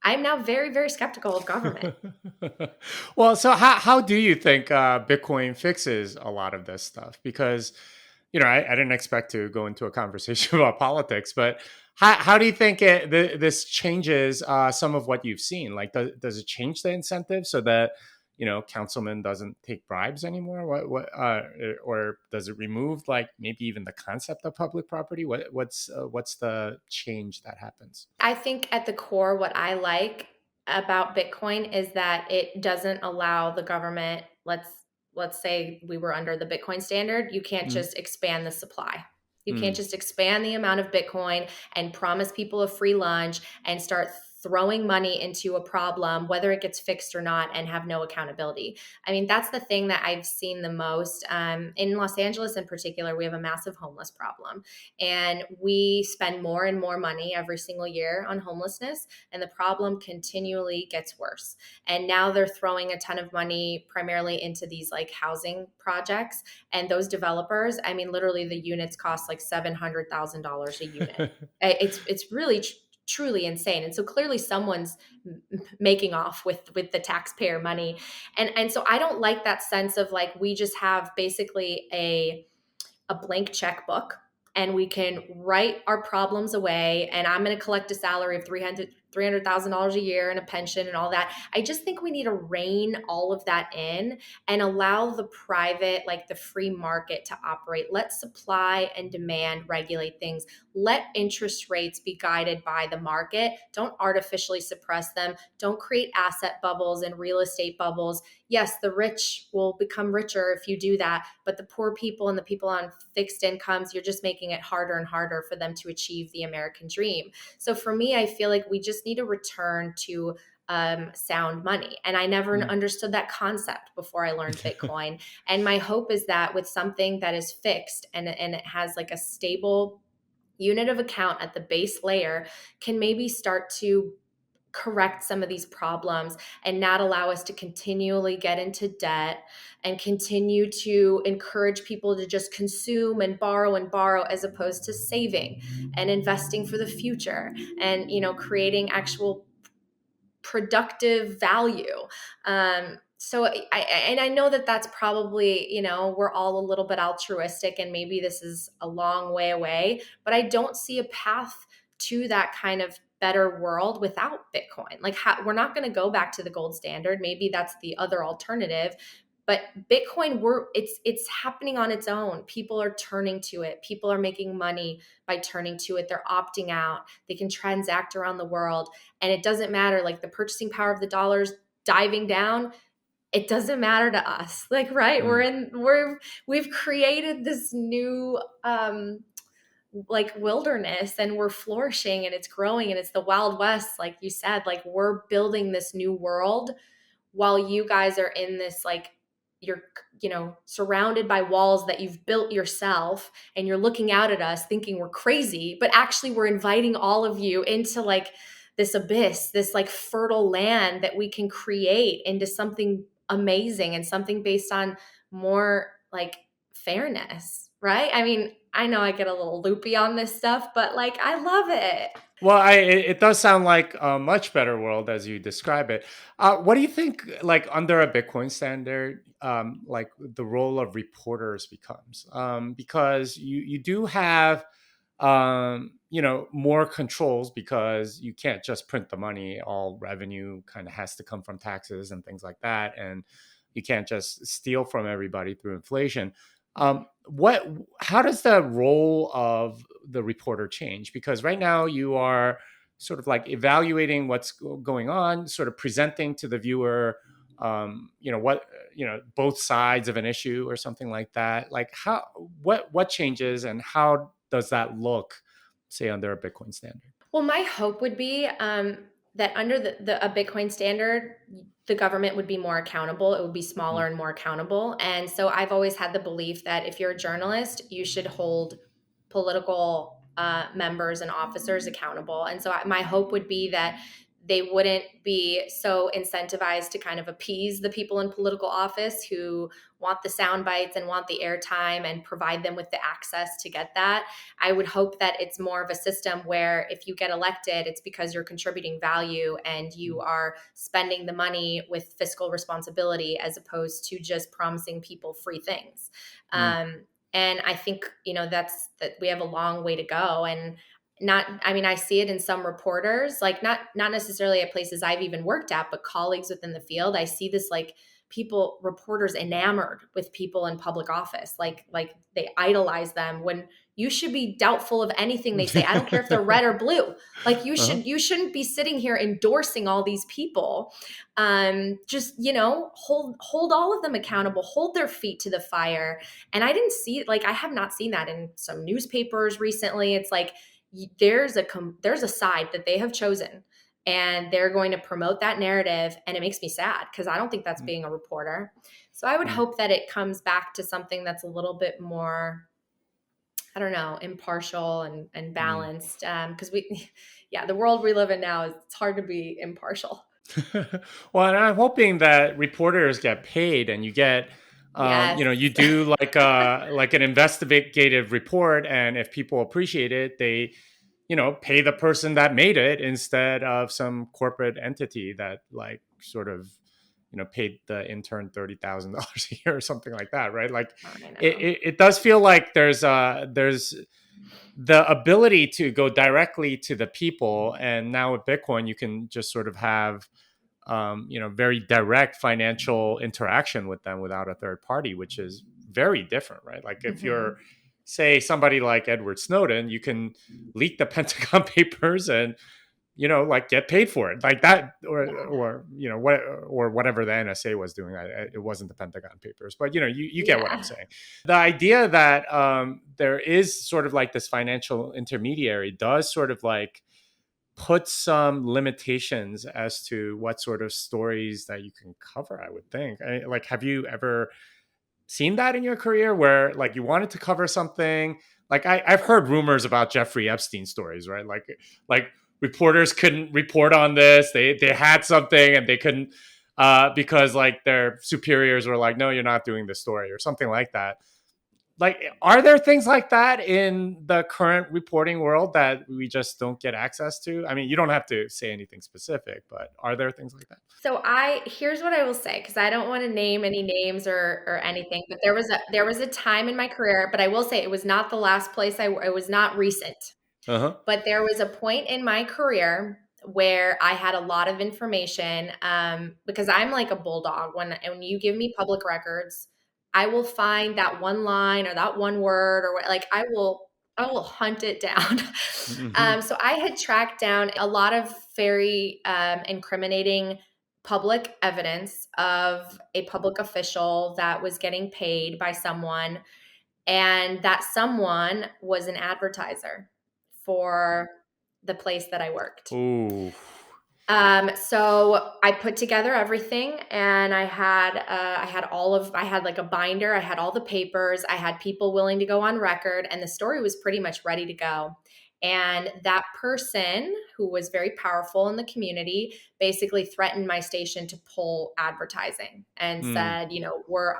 I'm now very, very skeptical of government. Well, so how do you think Bitcoin fixes a lot of this stuff? Because I didn't expect to go into a conversation about politics, but how do you think this changes some of what you've seen? Like, does it change the incentive so that councilman doesn't take bribes anymore? Or does it remove like maybe even the concept of public property? What's the change that happens? I think at the core, what I like about Bitcoin is that it doesn't allow the government, let's say we were under the Bitcoin standard, you can't Mm, just expand the supply. You can't mm. just expand the amount of Bitcoin and promise people a free lunch and start throwing money into a problem, whether it gets fixed or not, and have no accountability. I mean, that's the thing that I've seen the most. In Los Angeles, in particular, we have a massive homeless problem. And we spend more and more money every single year on homelessness, and the problem continually gets worse. And now they're throwing a ton of money primarily into these like housing projects. And those developers, I mean, literally the units cost like $700,000 a unit. It's really truly insane. And so clearly someone's making off with the taxpayer money. And so I don't like that sense of like we just have basically a blank checkbook and we can write our problems away, and I'm going to collect a salary of $300,000 a year and a pension and all that. I just think we need to rein all of that in and allow the private, like the free market, to operate. Let supply and demand regulate things. Let interest rates be guided by the market. Don't artificially suppress them. Don't create asset bubbles and real estate bubbles. Yes, the rich will become richer if you do that, but the poor people and the people on fixed incomes, you're just making it harder and harder for them to achieve the American dream. So for me, I feel like we just need to return to sound money. And I never Mm. understood that concept before I learned Bitcoin. And my hope is that with something that is fixed and it has like a stable unit of account at the base layer, can maybe start to correct some of these problems and not allow us to continually get into debt and continue to encourage people to just consume and borrow as opposed to saving and investing for the future and creating actual productive value. So I know that that's probably, we're all a little bit altruistic and maybe this is a long way away, but I don't see a path to that kind of better world without Bitcoin. Like we're not going to go back to the gold standard. Maybe that's the other alternative, but Bitcoin, it's happening on its own. People are turning to it. People are making money by turning to it. They're opting out. They can transact around the world, and it doesn't matter. Like the purchasing power of the dollars diving down, it doesn't matter to us. Like, right? Mm. We've created this new like wilderness, and we're flourishing and it's growing and it's the Wild West, like you said. Like we're building this new world while you guys are in this like you're surrounded by walls that you've built yourself, and you're looking out at us thinking we're crazy, but actually we're inviting all of you into like this abyss, this like fertile land that we can create into something amazing and something based on more like fairness, right? I mean, I know I get a little loopy on this stuff, but like I love it. Well, it does sound like a much better world as you describe it. What do you think, like under a Bitcoin standard, like the role of reporters becomes? Because you do have, more controls because you can't just print the money. All revenue kind of has to come from taxes and things like that, and you can't just steal from everybody through inflation. What How does the role of the reporter change? Because right now you are sort of like evaluating what's going on, sort of presenting to the viewer, what, both sides of an issue or something like that. Like what changes and how does that look, say, under a Bitcoin standard? Well, my hope would be that under a Bitcoin standard, the government would be more accountable. It would be Mm, smaller and more accountable. And so I've always had the belief that if you're a journalist, you should hold political members and officers accountable. And so my hope would be that they wouldn't be so incentivized to kind of appease the people in political office who want the sound bites and want the airtime and provide them with the access to get that. I would hope that it's more of a system where if you get elected, it's because you're contributing value and you mm, are spending the money with fiscal responsibility as opposed to just promising people free things. mm, And I think, that we have a long way to go. And not, I mean, I see it in some reporters, like not necessarily at places I've even worked at, but colleagues within the field. I see this like reporters enamored with people in public office, like they idolize them, when you should be doubtful of anything they say. I don't care if they're red or blue. Like Uh-huh. you shouldn't be sitting here endorsing all these people. Just, hold all of them accountable, hold their feet to the fire. And I didn't see, like, I have not seen that in some newspapers recently. It's like there's a side that they have chosen, and they're going to promote that narrative, and it makes me sad because I don't think that's being a reporter. So I would Mm, hope that it comes back to something that's a little bit more, I don't know, impartial and mm. balanced. Because yeah, the world we live in now, it's hard to be impartial. Well, and I'm hoping that reporters get paid and you get, Yes. you do like an investigative report, and if people appreciate it, they, pay the person that made it instead of some corporate entity that like sort of, paid the intern $30,000 a year or something like that, right? Like, I it, know. it, it does feel like there's the ability to go directly to the people, and now with Bitcoin, you can just sort of have very direct financial interaction with them without a third party, which is very different, right? Like if you're, Mhm. say, somebody like Edward Snowden, you can leak the Pentagon Papers and like get paid for it, like that, Yeah. what, or whatever the NSA was doing. It wasn't the Pentagon Papers, but you get what I'm Yeah. saying. The idea that there is sort of like this financial intermediary does sort of like put some limitations as to what sort of stories that you can cover, I would think. Like, have you ever seen that in your career where like you wanted to cover something? Like I've heard rumors about Jeffrey Epstein stories, right? Like reporters couldn't report on this. They had something and they couldn't because like their superiors were like, no, you're not doing this story or something like that. Like, are there things like that in the current reporting world that we just don't get access to? I mean, you don't have to say anything specific, but are there things like that? So here's what I will say, because I don't want to name any names or anything, but there was a time in my career, but I will say it was not the last place it was not recent. Uh-huh. But there was a point in my career where I had a lot of information, because I'm like a bulldog. When you give me public records, I will find that one line or that one word or what, like I will hunt it down. Mm-hmm. So I had tracked down a lot of very incriminating public evidence of a public official that was getting paid by someone, and that someone was an advertiser for the place that I worked. Ooh. So I put together everything, and I had like a binder, I had all the papers, I had people willing to go on record, and the story was pretty much ready to go. And that person, who was very powerful in the community, basically threatened my station to pull advertising and Mm. said,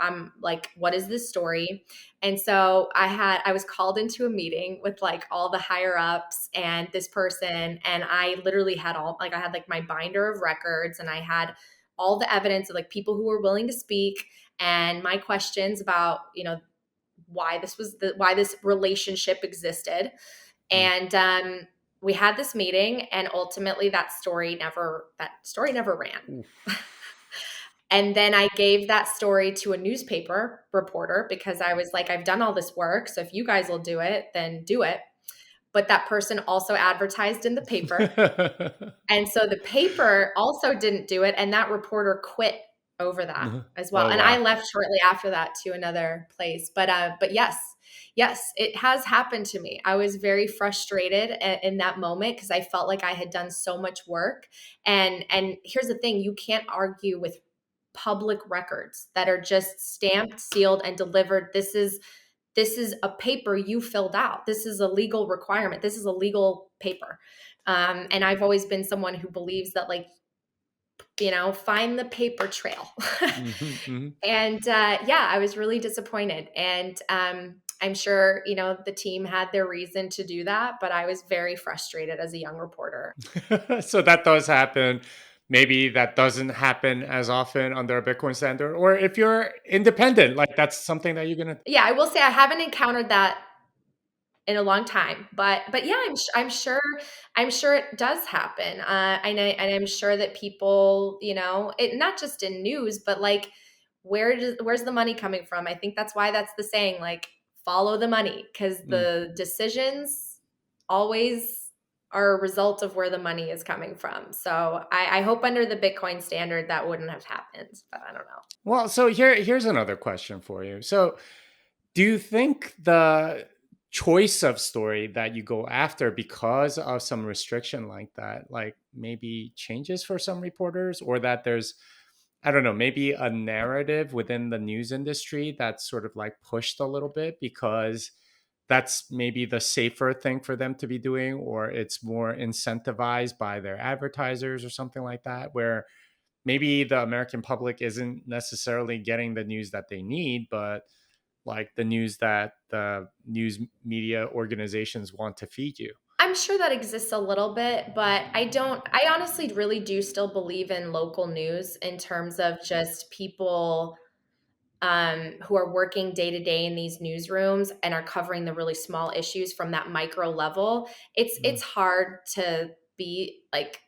I'm like, what is this story? And so I was called into a meeting with like all the higher ups and this person, and I literally had I had like my binder of records, and I had all the evidence of like people who were willing to speak, and my questions about, why this relationship existed. Mm. And we had this meeting, and ultimately that story never ran. Oof. And then I gave that story to a newspaper reporter because I was like, I've done all this work. So if you guys will do it, then do it. But that person also advertised in the paper. And so the paper also didn't do it. And that reporter quit over that as well. Oh And I wow. left shortly after that to another place. But yes, it has happened to me. I was very frustrated in that moment because I felt like I had done so much work. And here's the thing, you can't argue with public records that are just stamped, sealed, and delivered. This is a paper you filled out. This is a legal requirement. This is a legal paper. And I've always been someone who believes that, like, find the paper trail. Hmm. Hmm. And yeah, I was really disappointed. And I'm sure, the team had their reason to do that, but I was very frustrated as a young reporter. So that does happen. Maybe that doesn't happen as often under a Bitcoin standard, or if you're independent, like that's something that you're gonna. Yeah, I will say I haven't encountered that in a long time, but yeah, I'm sure it does happen. And I'm sure that people, it not just in news, but like where's the money coming from? I think that's why that's the saying, like, follow the money, because Mm. the decisions always are a result of where the money is coming from. So I hope under the Bitcoin standard that wouldn't have happened, but I don't know. Well, so here's another question for you. So, do you think the choice of story that you go after because of some restriction like that, like maybe changes for some reporters, or that there's, I don't know, maybe a narrative within the news industry that's sort of like pushed a little bit because that's maybe the safer thing for them to be doing, or it's more incentivized by their advertisers or something like that, where maybe the American public isn't necessarily getting the news that they need, but like the news that the news media organizations want to feed you. I'm sure that exists a little bit, but I honestly really do still believe in local news in terms of just people who are working day to day in these newsrooms and are covering the really small issues from that micro level. Mm, It's hard to be like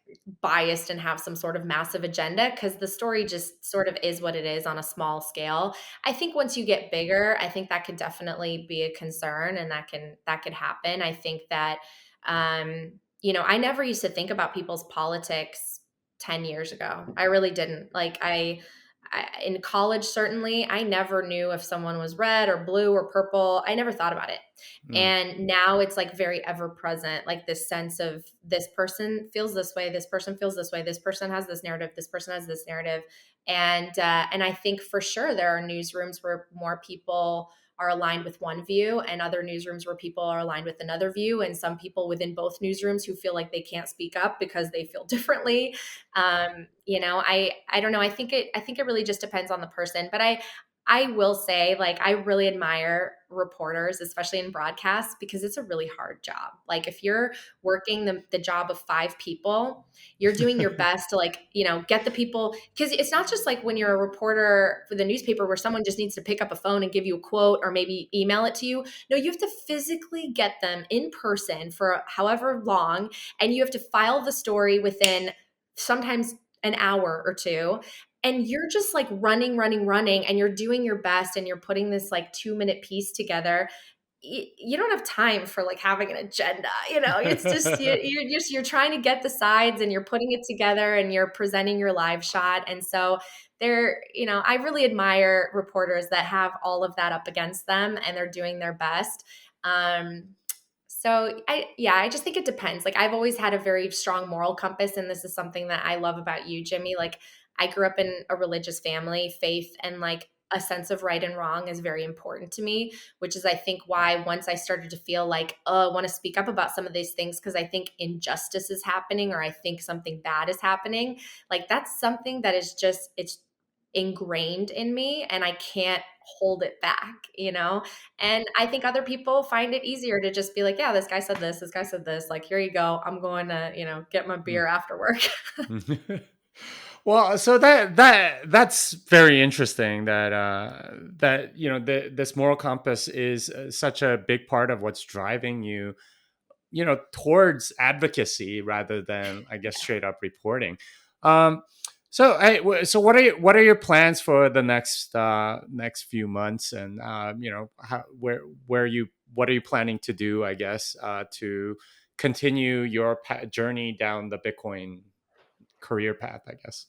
biased and have some sort of massive agenda, because the story just sort of is what it is on a small scale. I think once you get bigger, I think that could definitely be a concern, and that could happen. I think that I never used to think about people's politics 10 years ago. I really didn't. Like in college, certainly, I never knew if someone was red or blue or purple. I never thought about it. mm, And now it's like very ever present, like this sense of this person feels this way, this person feels this way, this person has this narrative, this person has this narrative. And I think for sure there are newsrooms where more people are aligned with one view, and other newsrooms where people are aligned with another view, and some people within both newsrooms who feel like they can't speak up because they feel differently. I don't know. I think it really just depends on the person. But I will say, like, I really admire reporters, especially in broadcast, because it's a really hard job. Like, if you're working the job of five people, you're doing your best to, like, get the people, because it's not just like when you're a reporter for the newspaper where someone just needs to pick up a phone and give you a quote or maybe email it to you. No, you have to physically get them in person for however long, and you have to file the story within sometimes an hour or two, and you're just like running, running, running, and you're doing your best, and you're putting this like 2-minute piece together. You don't have time for like having an agenda. It's just you're trying to get the sides, and you're putting it together, and you're presenting your live shot. And so I really admire reporters that have all of that up against them, and they're doing their best. So I just think it depends. Like, I've always had a very strong moral compass, and this is something that I love about you, Jimmy. Like, I grew up in a religious family. Faith and like a sense of right and wrong is very important to me, which is, I think, why once I started to feel like, oh, I want to speak up about some of these things because I think injustice is happening, or I think something bad is happening. Like, that's something that is just, it's ingrained in me, and I can't hold it back. And I think other people find it easier to just be like, yeah, this guy said this, like, here you go. I'm going to, get my beer after work. mm. Well, so that's very interesting that this moral compass is such a big part of what's driving you, towards advocacy rather than, I guess, straight up reporting. Um, so what are your plans for the next few months, and how where you what are you planning to do, I guess, to continue your journey down the Bitcoin career path, I guess.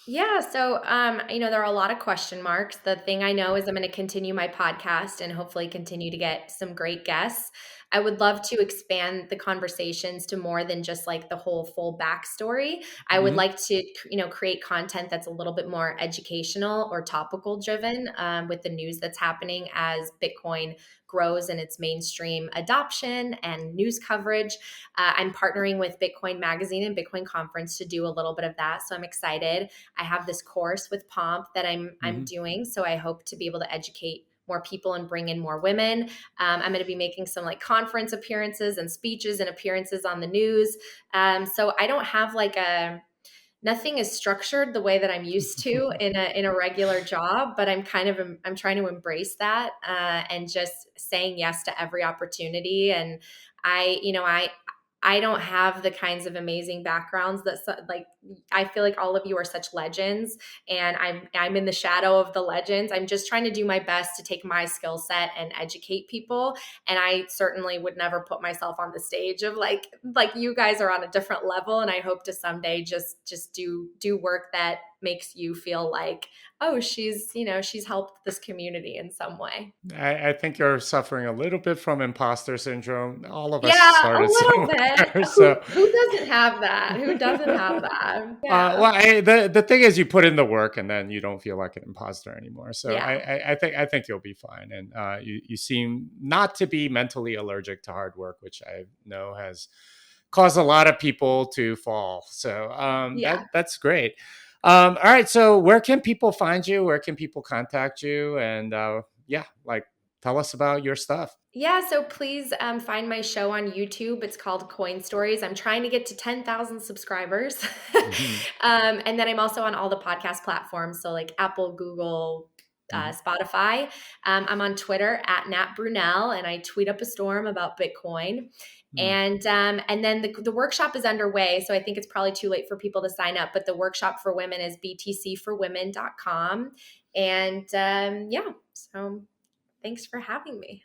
Yeah, so there are a lot of question marks. The thing I know is I'm going to continue my podcast and hopefully continue to get some great guests. I would love to expand the conversations to more than just like the whole full backstory. I would Hmm. like to, create content that's a little bit more educational or topical driven, with the news that's happening as Bitcoin grows in its mainstream adoption and news coverage. I'm partnering with Bitcoin Magazine and Bitcoin Conference to do a little bit of that, so I'm excited. I have this course with Pomp that I'm Hmm. doing, so I hope to be able to educate more people and bring in more women. I'm going to be making some like conference appearances and speeches and appearances on the news. So I don't have like a nothing is structured the way that I'm used to in a regular job, but I'm trying to embrace that, and just saying yes to every opportunity. And I don't have the kinds of amazing backgrounds that like I feel like all of you are such legends, and I'm in the shadow of the legends. I'm just trying to do my best to take my skill set and educate people. And I certainly would never put myself on the stage of like you guys are on a different level. And I hope to someday just do work that makes you feel like, oh, she's helped this community in some way. I think you're suffering a little bit from imposter syndrome. All of us Yeah, a started little bit. somewhere. Who So, who doesn't have that? Who doesn't have that? well, Yeah. the thing is, you put in the work, and then you don't feel like an imposter anymore. So, Yeah. I think you'll be fine. And you seem not to be mentally allergic to hard work, which I know has caused a lot of people to fall. So, Yeah. that's great. All right. So, where can people find you? Where can people contact you? And yeah, like, tell us about your stuff. Yeah, so please find my show on YouTube. It's called Coin Stories. I'm trying to get to 10,000 subscribers. Mhm, And then I'm also on all the podcast platforms, so like Apple, Google, mhm, Spotify. I'm on Twitter at Nat Brunnell, and I tweet up a storm about Bitcoin. mhm. And then the workshop is underway, so I think it's probably too late for people to sign up. But the workshop for women is btcforwomen.com. And yeah, so thanks for having me.